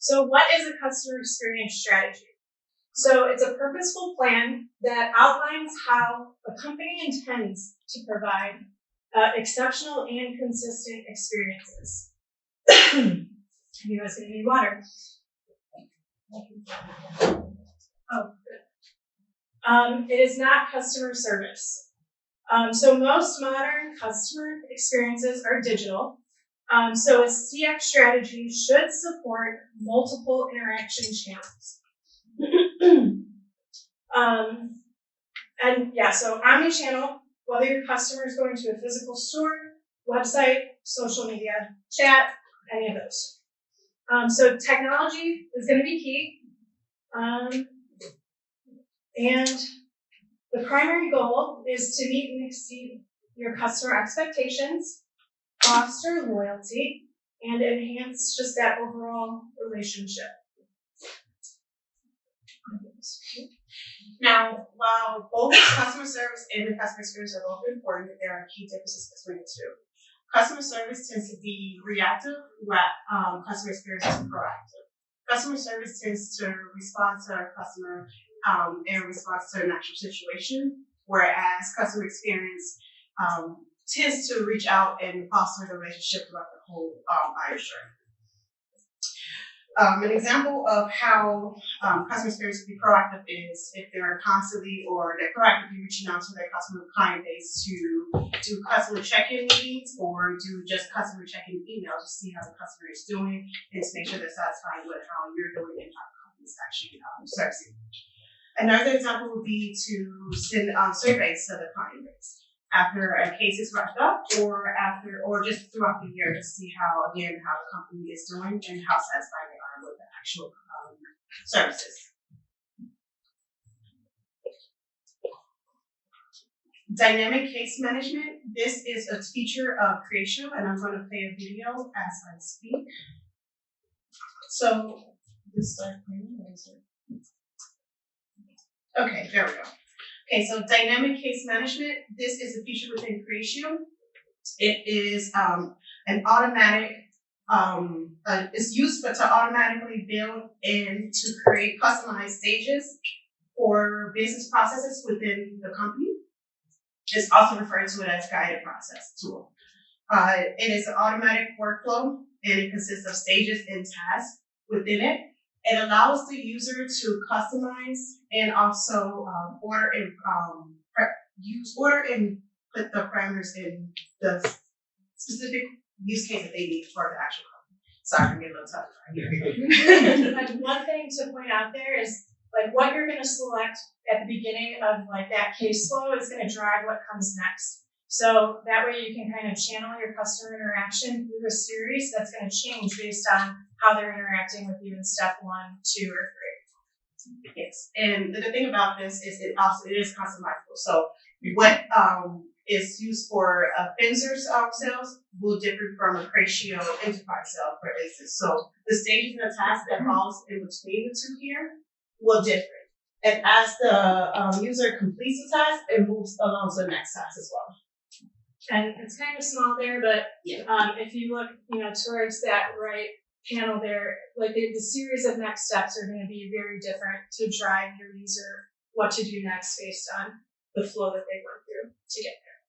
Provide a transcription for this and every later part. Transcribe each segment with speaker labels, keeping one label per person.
Speaker 1: So what is a customer experience strategy? So it's a purposeful plan that outlines how a company intends to provide exceptional and consistent experiences. You guys gonna need water. Oh, good. It is not customer service. So most modern customer experiences are digital. So a CX strategy should support multiple interaction channels. And yeah, so omni-channel, whether your customer is going to a physical store, website, social media, chat, any of those. So technology is going to be key. And the primary goal is to meet and exceed your customer expectations, foster loyalty, and enhance just that overall relationship.
Speaker 2: Now, while both customer service and the customer experience are both important, there are key differences between the two. Customer service tends to be reactive, while customer experience is proactive. Customer service tends to respond to our customer in response to an actual situation, whereas customer experience tends to reach out and foster the relationship throughout the whole buyer journey. An example of how customer experience can be proactive is if they're constantly or they're proactively reaching out to their customer client base to do customer check-in meetings or do just customer check-in emails to see how the customer is doing and to make sure they're satisfied with how you're doing and how the company is actually servicing. Another example would be to send surveys to the client base after a case is wrapped up or just throughout the year to see how the company is doing and how satisfied they are with the actual services. Dynamic case management. This is a feature of Creatio, and I'm going to play a video as I speak. So, this start playing. Okay, there we go. Okay, so dynamic case management. This is a feature within Creatio. It is an automatic. It's used to automatically build and to create customized stages for business processes within the company. It's also referred to as guided process tool. It is an automatic workflow, and it consists of stages and tasks within it. It allows the user to customize and also order and put the parameters in the specific use case that they need for the actual company. Sorry, I'm getting a little tough right here.
Speaker 1: Like one thing to point out there is like what you're going to select at the beginning of like that case flow is going to drive what comes next. So that way you can kind of channel your customer interaction through a series that's going to change based on how they're interacting with you in step 1, 2, or 3.
Speaker 2: Yes, and the thing about this is it is customizable. So what is used for a Finzer's sales will differ from a Creatio enterprise sale, for instance. So the stages and the tasks that falls in between the two here will differ. And as the user completes the task, it moves along to the next task as well.
Speaker 1: And it's kind of small there, but if you look, towards that right panel there, like the series of next steps are going to be very different to drive your user what to do next based on the flow that they went through to get there.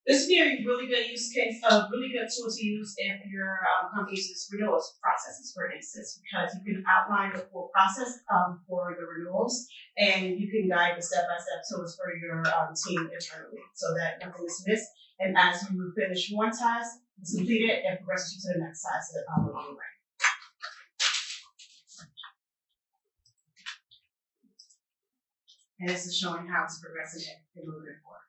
Speaker 2: This would be a really good use case, a really good tool to use if your company uses renewals processes, for instance, because you can outline the full process for the renewals, and you can guide the step-by-step tools for your team internally so that nothing is missed. And as you finish one task, complete it, and progress you to the next task along the way. And this is showing how it's progressing and moving forward.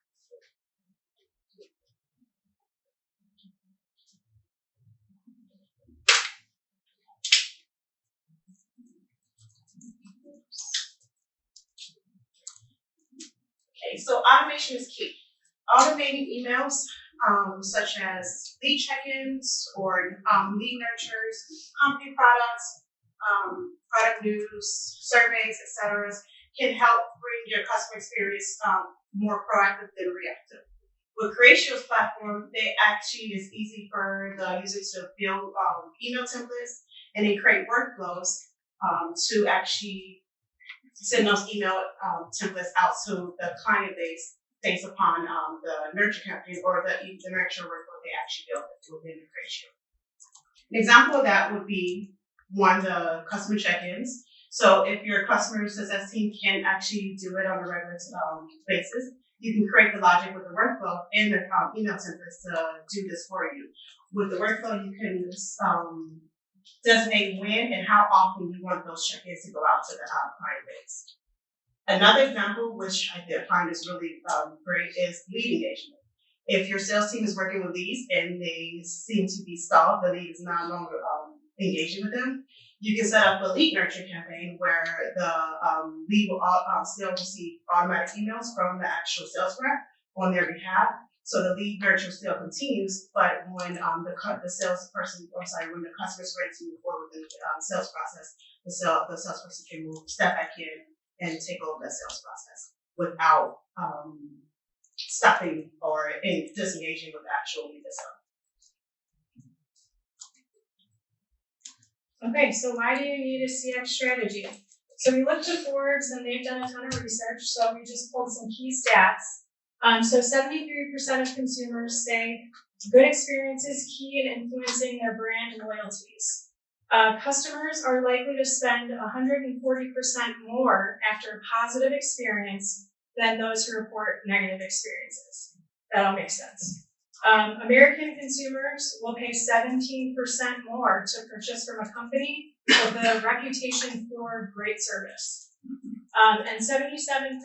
Speaker 2: Okay, so automation is key. Automating emails, such as lead check-ins or lead nurtures, company products, product news, surveys, etc., can help bring your customer experience more proactive than reactive. With Creatio's platform, they actually is easy for the users to build email templates and then create workflows to actually send those email templates out to the client base based upon the nurture campaign or the nurture workflow they actually built within the ratio. An example of that would be one, the customer check-ins. So if your customer success team can actually do it on a regular basis, you can create the logic with the workflow and the email templates to do this for you. With the workflow, you can designate when and how often you want those check-ins to go out to the client base. Another example, which I did find is really great, is lead engagement. If your sales team is working with leads and they seem to be stalled, the lead is no longer engaging with them, you can set up a lead nurture campaign where the lead will still receive automatic emails from the actual sales rep on their behalf. So the lead nurture still continues, but when the salesperson, when the customer is ready to move forward with the sales process, the salesperson can step back in and take over that sales process without stopping or disengaging with the actual lead itself.
Speaker 1: Okay, so why do you need a CX strategy? So we looked at Forbes and they've done a ton of research, so we just pulled some key stats. So 73% of consumers say good experience is key in influencing their brand loyalties. Customers are likely to spend 140% more after a positive experience than those who report negative experiences. That'll make sense. American consumers will pay 17% more to purchase from a company with a reputation for great service. And 77%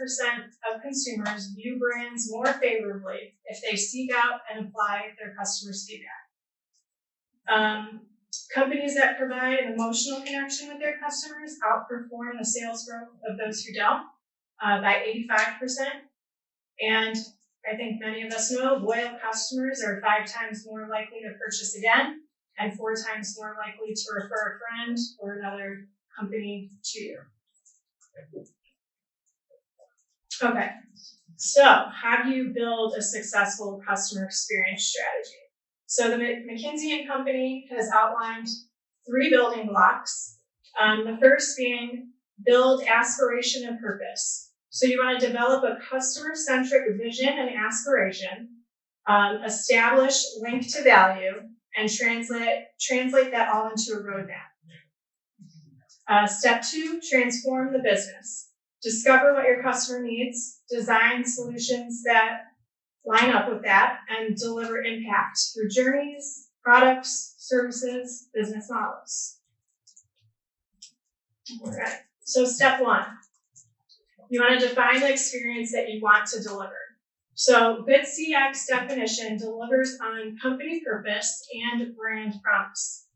Speaker 1: of consumers view brands more favorably if they seek out and apply their customers' feedback. Companies that provide an emotional connection with their customers outperform the sales growth of those who don't by 85%. And I think many of us know loyal customers are 5 times more likely to purchase again and 4 times more likely to refer a friend or another company to you. Okay, so how do you build a successful customer experience strategy? So the McKinsey & Company has outlined 3 building blocks. The first being build aspiration and purpose. So you want to develop a customer-centric vision and aspiration, establish link to value, and translate that all into a roadmap. Step 2, transform the business. Discover what your customer needs, design solutions that line up with that, and deliver impact through journeys, products, services, business models. All right, so step 1. You want to define the experience that you want to deliver. So good CX definition delivers on company purpose and brand promise.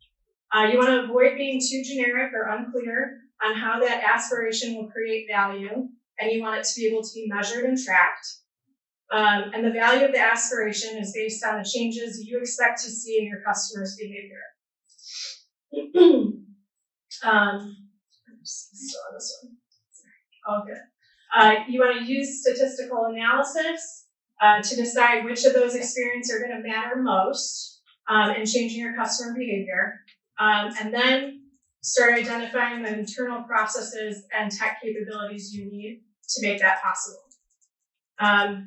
Speaker 1: You want to avoid being too generic or unclear on how that aspiration will create value, and you want it to be able to be measured and tracked. And the value of the aspiration is based on the changes you expect to see in your customers' behavior. Still on this one. All good. You want to use statistical analysis to decide which of those experiences are going to matter most in changing your customer behavior. And then start identifying the internal processes and tech capabilities you need to make that possible.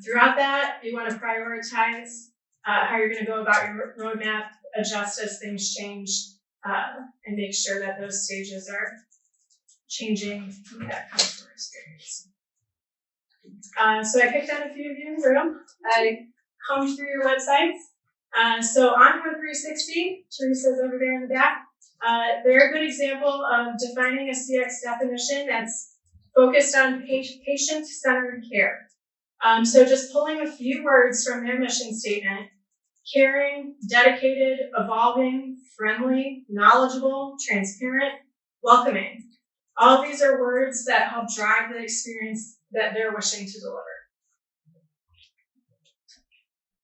Speaker 1: Throughout that, you want to prioritize how you're going to go about your roadmap, adjust as things change, and make sure that those stages are changing that customer experience. So I picked on a few of you in the room. I combed through your websites. So OnCode360, Teresa's over there in the back. They're a good example of defining a CX definition that's focused on patient-centered care. So just pulling a few words from their mission statement: caring, dedicated, evolving, friendly, knowledgeable, transparent, welcoming. All of these are words that help drive the experience that they're wishing to deliver.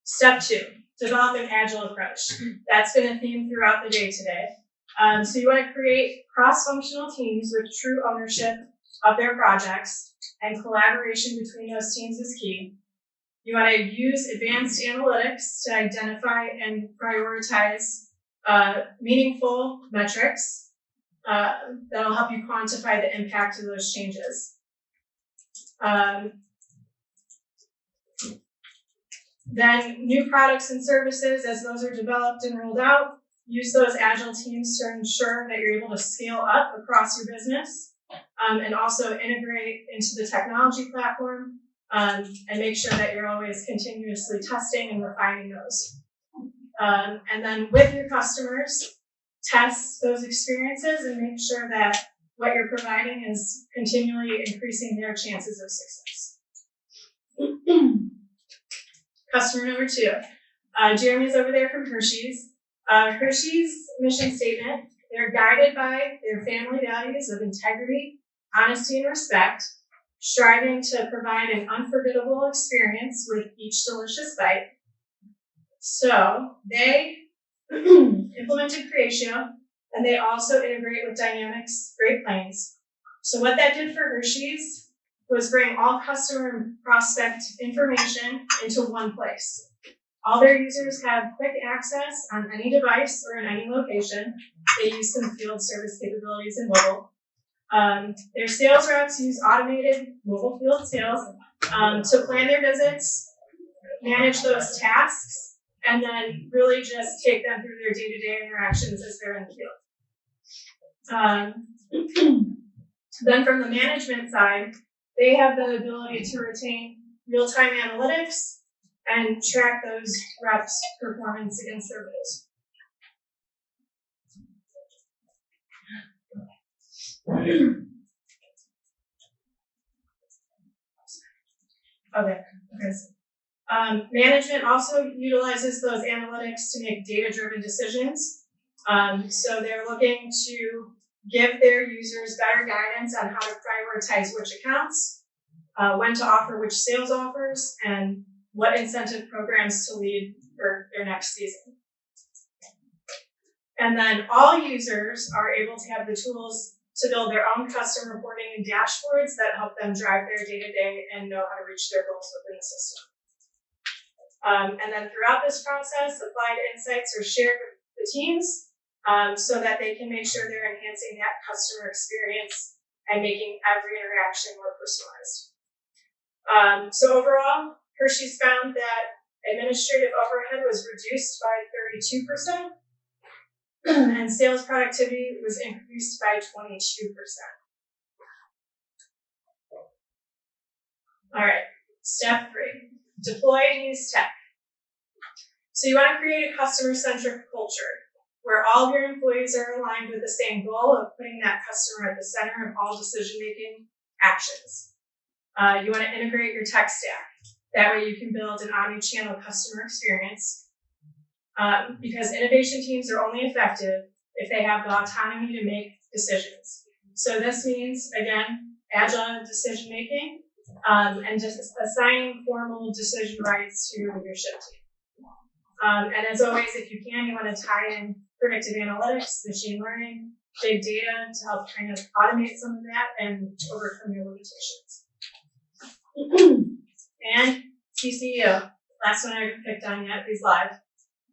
Speaker 1: Step 2, develop an agile approach. That's been a theme throughout the day today. So you want to create cross-functional teams with true ownership of their projects, and collaboration between those teams is key. You want to use advanced analytics to identify and prioritize meaningful metrics. that'll help you quantify the impact of those changes. Then new products and services, as those are developed and rolled out, use those agile teams to ensure that you're able to scale up across your business, and also integrate into the technology platform, and make sure that you're always continuously testing and refining those. And then with your customers, test those experiences and make sure that what you're providing is continually increasing their chances of success. Customer number 2. Jeremy's over there from Hershey's. Hershey's mission statement, they're guided by their family values of integrity, honesty, and respect, striving to provide an unforgettable experience with each delicious bite. So they implemented Creatio, and they also integrate with Dynamics Great Plains. So what that did for Hershey's was bring all customer and prospect information into one place. All their users have quick access on any device or in any location. They use some field service capabilities in mobile. Their sales reps use automated mobile field sales to plan their visits, manage those tasks, and then really just take them through their day-to-day interactions as they're in the field. Then from the management side, they have the ability to retain real-time analytics and track those reps' performance against their goals. Okay. Management also utilizes those analytics to make data-driven decisions. So they're looking to give their users better guidance on how to prioritize which accounts, when to offer which sales offers, and what incentive programs to lead for their next season. And then all users are able to have the tools to build their own custom reporting and dashboards that help them drive their day-to-day and know how to reach their goals within the system. And then throughout this process, applied insights are shared with the teams so that they can make sure they're enhancing that customer experience and making every interaction more personalized. So overall, Hershey's found that administrative overhead was reduced by 32%, and sales productivity was increased by 22%. All right, step 3, deploy and use tech. So you want to create a customer-centric culture where all of your employees are aligned with the same goal of putting that customer at the center of all decision-making actions. You want to integrate your tech stack. That way you can build an omni-channel customer experience. Because innovation teams are only effective if they have the autonomy to make decisions. So this means, again, agile decision-making, and just assigning formal decision rights to your leadership team. And as always, if you can, you want to tie in predictive analytics, machine learning, big data to help kind of automate some of that and overcome your limitations. And CCEO, last one I haven't picked on yet, he's live.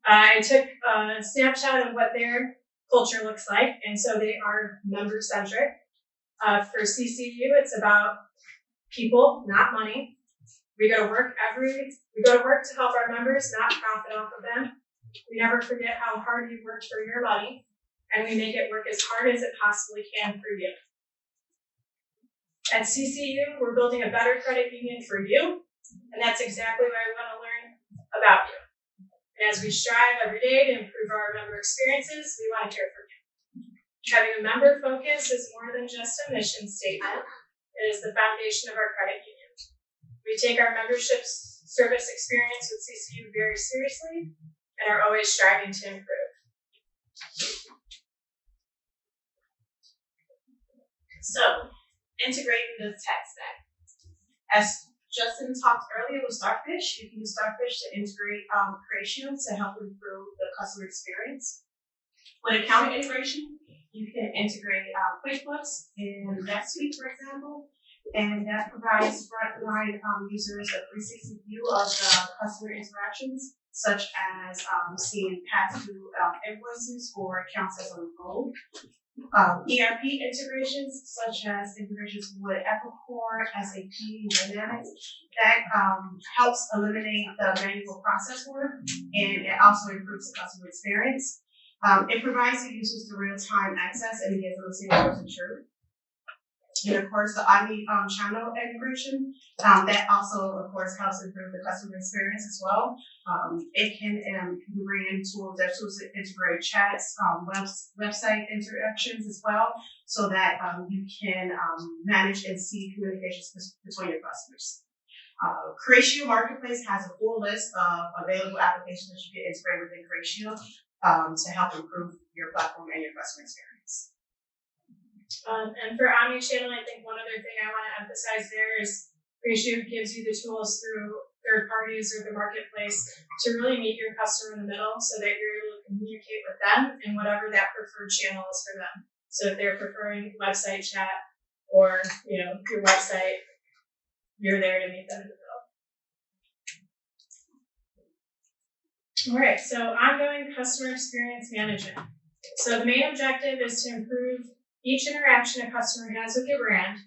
Speaker 1: I took a snapshot of what their culture looks like, and so they are member-centric. For CCU, it's about people, not money. We go to work to help our members, not profit off of them. We never forget how hard you worked for your money, and we make it work as hard as it possibly can for you. At CCU, we're building a better credit union for you, and that's exactly what I want to learn about you. And as we strive every day to improve our member experiences, we want to care for you. Having a member focus is more than just a mission statement. It is the foundation of our credit union. We take our membership service experience with CCU very seriously and are always striving to improve.
Speaker 2: So, integrating the tech stack. As Justin talked earlier with Starfish, you can use Starfish to integrate Creatio to help improve the customer experience. With accounting integration, you can integrate QuickBooks and NetSuite, for example, and that provides frontline users a 360 view of the customer interactions, such as seeing past due invoices or accounts as on hold. ERP integrations such as integrations with Epicor, SAP, Dynamics, that helps eliminate the manual process work, and it also improves the customer experience. It provides the users the real-time access and gives them a single source of truth. And of course, the omni-channel integration, that also, of course, helps improve the customer experience as well. It can bring in tools, there's tools that integrate chats, website interactions as well, so that you can manage and see communications between your customers. Cratio Marketplace has a full list of available applications that you can integrate within Cratio to help improve your platform and your customer experience.
Speaker 1: And for omnichannel, I think one other thing I want to emphasize there is Cratio gives you the tools through third parties or the marketplace to really meet your customer in the middle so that you're able to communicate with them in whatever that preferred channel is for them. So if they're preferring website chat or your website, you're there to meet them in the middle. All right, so ongoing customer experience management. So the main objective is to improve each interaction a customer has with your brand.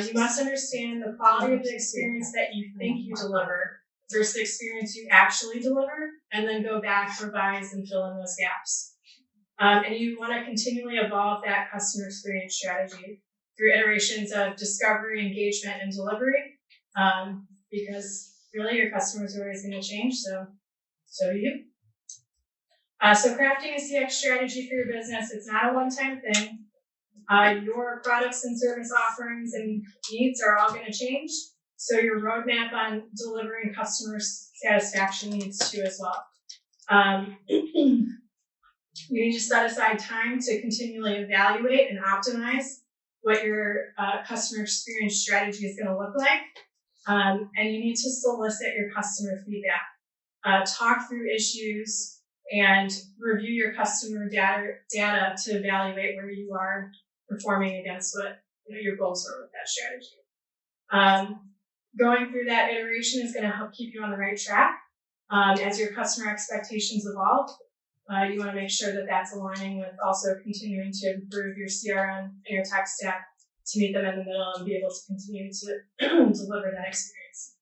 Speaker 1: You must understand the quality of the experience that you think you deliver versus the experience you actually deliver, and then go back, revise, and fill in those gaps. And you want to continually evolve that customer experience strategy through iterations of discovery, engagement, and delivery, because really your customers are always going to change, so do you. So crafting a CX strategy for your business, it's not a one-time thing. Your products and service offerings and needs are all going to change. So your roadmap on delivering customer satisfaction needs to as well. You need to set aside time to continually evaluate and optimize what your customer experience strategy is going to look like. And you need to solicit your customer feedback. Talk through issues and review your customer data to evaluate where you are performing against what your goals are with that strategy. Going through that iteration is going to help keep you on the right track. As your customer expectations evolve, you want to make sure that that's aligning with also continuing to improve your CRM and your tech stack to meet them in the middle and be able to continue to deliver that experience.